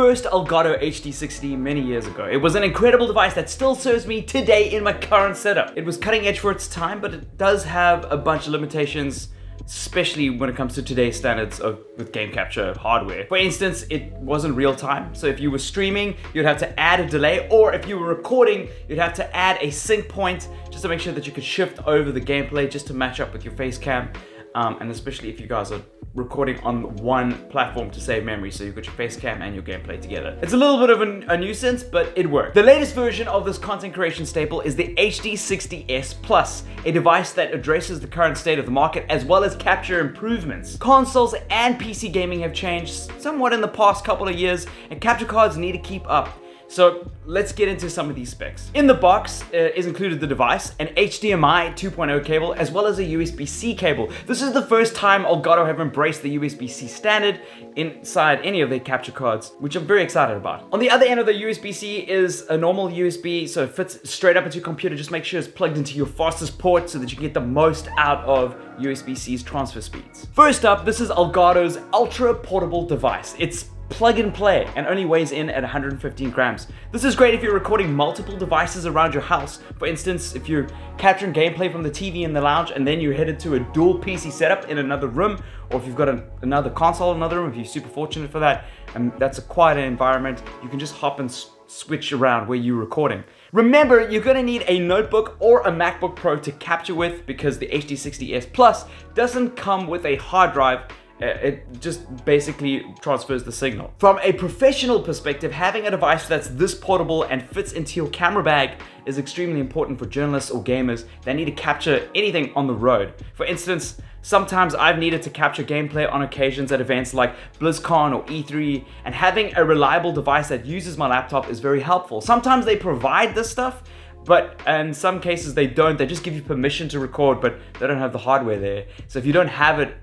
first Elgato HD60 many years ago. It was an incredible device that still serves me today in my current setup. It was cutting edge for its time, but it does have a bunch of limitations, especially when it comes to today's standards with game capture hardware. For instance, it wasn't real time, so if you were streaming, you'd have to add a delay, or if you were recording, you'd have to add a sync point just to make sure that you could shift over the gameplay just to match up with your face cam. And especially if you guys are recording on one platform to save memory, so you've got your face cam and your gameplay together. It's a little bit of a nuisance, but it worked. The latest version of this content creation staple is the HD60 S Plus, a device that addresses the current state of the market as well as capture improvements. Consoles and PC gaming have changed somewhat in the past couple of years, and capture cards need to keep up. So let's get into some of these specs. In the box is included the device, an HDMI 2.0 cable, as well as a USB-C cable. This is the first time Elgato have embraced the USB-C standard inside any of their capture cards, which I'm very excited about. On the other end of the USB-C is a normal USB, so it fits straight up into your computer. Just make sure it's plugged into your fastest port so that you can get the most out of USB-C's transfer speeds. First up, this is Elgato's ultra portable device. It's plug and play and only weighs in at 115 grams. This is great if you're recording multiple devices around your house. For instance, if you're capturing gameplay from the TV in the lounge and then you're headed to a dual PC setup in another room, or if you've got another console in another room, if you're super fortunate for that, and that's a quieter environment, you can just hop and switch around where you're recording. Remember, you're gonna need a notebook or a MacBook Pro to capture with, because the HD60 S Plus doesn't come with a hard drive. It just basically transfers the signal. From a professional perspective, having a device that's this portable and fits into your camera bag is extremely important for journalists or gamers that need to capture anything on the road. For instance, sometimes I've needed to capture gameplay on occasions at events like BlizzCon or E3, and having a reliable device that uses my laptop is very helpful. Sometimes they provide this stuff, but in some cases they don't. They just give you permission to record, but they don't have the hardware there. So if you don't have it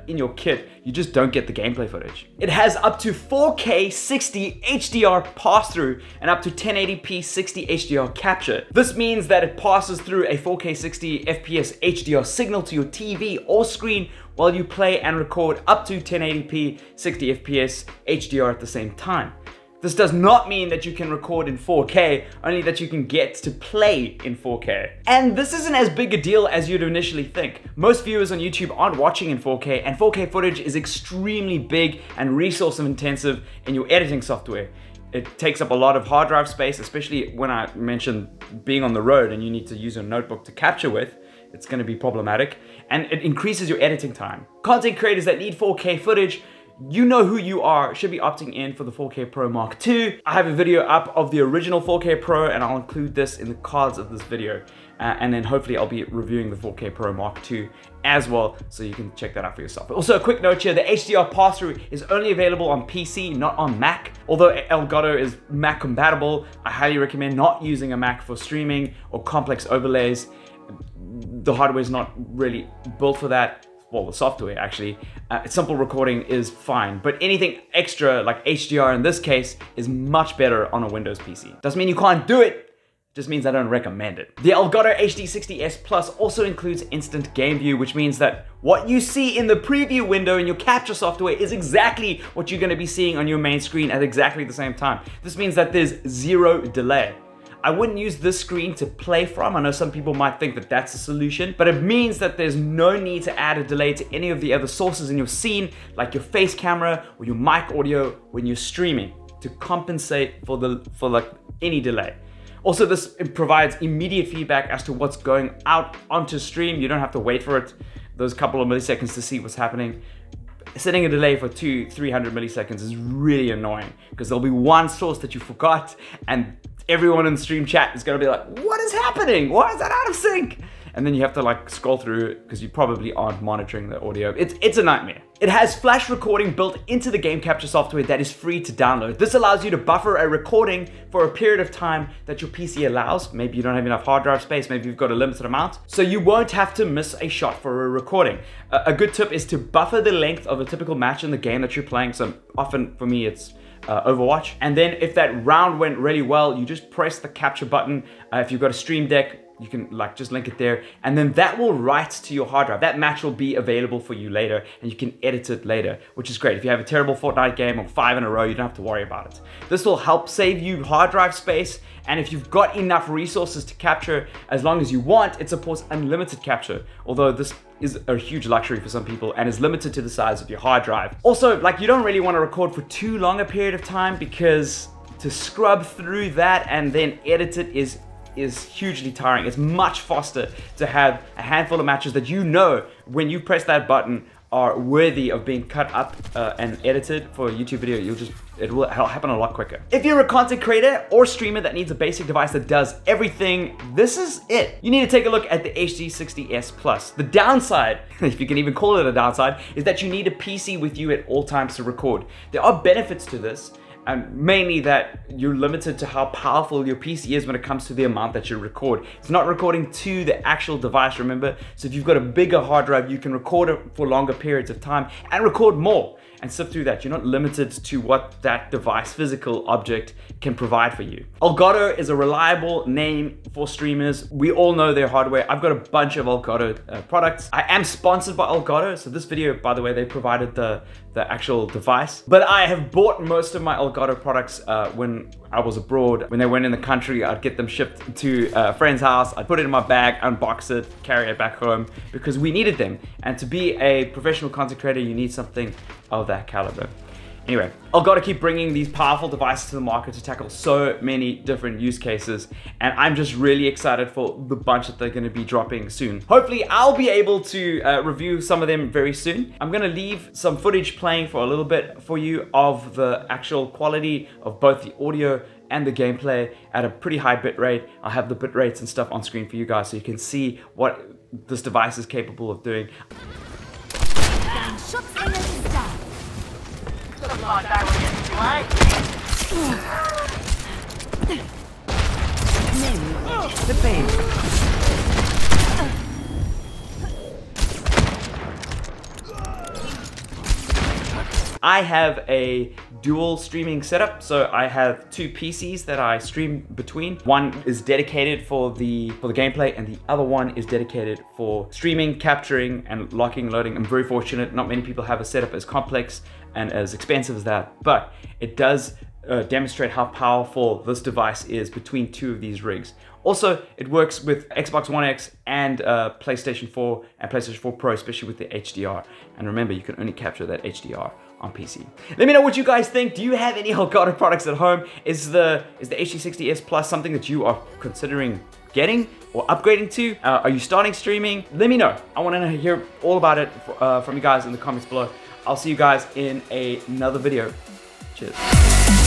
in your kit, you just don't get the gameplay footage. It has up to 4K 60 HDR pass-through and up to 1080p 60 HDR capture. This means that it passes through a 4K 60 FPS HDR signal to your TV or screen while you play and record up to 1080p 60 FPS HDR at the same time. This does not mean that you can record in 4K, only that you can get to play in 4K. And this isn't as big a deal as you'd initially think. Most viewers on YouTube aren't watching in 4K, and 4K footage is extremely big and resource intensive in your editing software. It takes up a lot of hard drive space, especially when I mentioned being on the road and you need to use a notebook to capture with. It's going to be problematic, and it increases your editing time. Content creators that need 4K footage, you know who you are, should be opting in for the 4K Pro Mark II. I have a video up of the original 4K Pro, and I'll include this in the cards of this video. And then hopefully I'll be reviewing the 4K Pro Mark II as well, so you can check that out for yourself. Also, a quick note here, the HDR pass-through is only available on PC, not on Mac. Although Elgato is Mac compatible, I highly recommend not using a Mac for streaming or complex overlays. The hardware is not really built for that. Well, the software actually. Simple recording is fine, but anything extra like HDR in this case is much better on a Windows PC. Doesn't mean you can't do it, just means I don't recommend it. The Elgato HD60 S Plus also includes instant game view, which means that what you see in the preview window in your capture software is exactly what you're gonna be seeing on your main screen at exactly the same time. This means that there's zero delay. I wouldn't use this screen to play from. I know some people might think that that's a solution, but it means that there's no need to add a delay to any of the other sources in your scene, like your face camera or your mic audio when you're streaming, to compensate for like any delay. Also, this provides immediate feedback as to what's going out onto stream. You don't have to wait for it, those couple of milliseconds to see what's happening. Setting a delay for 200-300 milliseconds is really annoying, because there'll be one source that you forgot and everyone in the stream chat is gonna be like, what is happening? Why is that out of sync? And then you have to like scroll through because you probably aren't monitoring the audio. It's a nightmare. It has flash recording built into the game capture software that is free to download. This allows you to buffer a recording for a period of time that your PC allows. Maybe you don't have enough hard drive space, maybe you've got a limited amount, so you won't have to miss a shot for a recording. A good tip is to buffer the length of a typical match in the game that you're playing. So often for me it's Overwatch. And then if that round went really well, you just press the capture button. If you've got a stream deck, you can like just link it there, and then that will write to your hard drive. That match will be available for you later, and you can edit it later, which is great. If you have a terrible Fortnite game or 5 in a row, you don't have to worry about it. This will help save you hard drive space, and if you've got enough resources to capture as long as you want, it supports unlimited capture, although this is a huge luxury for some people and is limited to the size of your hard drive. Also, like, you don't really want to record for too long a period of time, because to scrub through that and then edit it is hugely tiring. It's much faster to have a handful of matches that you know when you press that button are worthy of being cut up and edited for a YouTube video. It will happen a lot quicker. If you're a content creator or streamer that needs a basic device that does everything, this is it. You need to take a look at the HD60 S Plus. The downside, if you can even call it a downside, is that you need a PC with you at all times to record. There are benefits to this, and mainly that you're limited to how powerful your PC is when it comes to the amount that you record. It's not recording to the actual device, remember? So if you've got a bigger hard drive, you can record it for longer periods of time and record more and sift through that. You're not limited to what that device, physical object, can provide for you. Elgato is a reliable name for streamers. We all know their hardware. I've got a bunch of Elgato products. I am sponsored by Elgato, so this video, by the way, they provided the actual device. But I have bought most of my Elgato products when I was abroad. When they weren't in the country, I'd get them shipped to a friend's house. I'd put it in my bag, unbox it, carry it back home, because we needed them. And to be a professional content creator, you need something of that caliber. Anyway, Elgato keep bringing these powerful devices to the market to tackle so many different use cases, and I'm just really excited for the bunch that they're going to be dropping soon. Hopefully, I'll be able to review some of them very soon. I'm going to leave some footage playing for a little bit for you of the actual quality of both the audio and the gameplay at a pretty high bit rate. I'll have the bit rates and stuff on screen for you guys so you can see what this device is capable of doing. The pain. I have a dual streaming setup, so I have 2 PCs that I stream between. One is dedicated for the gameplay, and the other one is dedicated for streaming, capturing, and locking, loading. I'm very fortunate. Not many people have a setup as complex and as expensive as that, but it does demonstrate how powerful this device is between 2 of these rigs. Also, it works with Xbox One X and PlayStation 4 and PlayStation 4 Pro, especially with the HDR. And remember, you can only capture that HDR on PC. Let me know what you guys think. Do you have any Elgato products at home? Is the HD60 S Plus something that you are considering getting or upgrading to? Are you starting streaming? Let me know. I want to hear all about it from you guys in the comments below. I'll see you guys in another video. Cheers.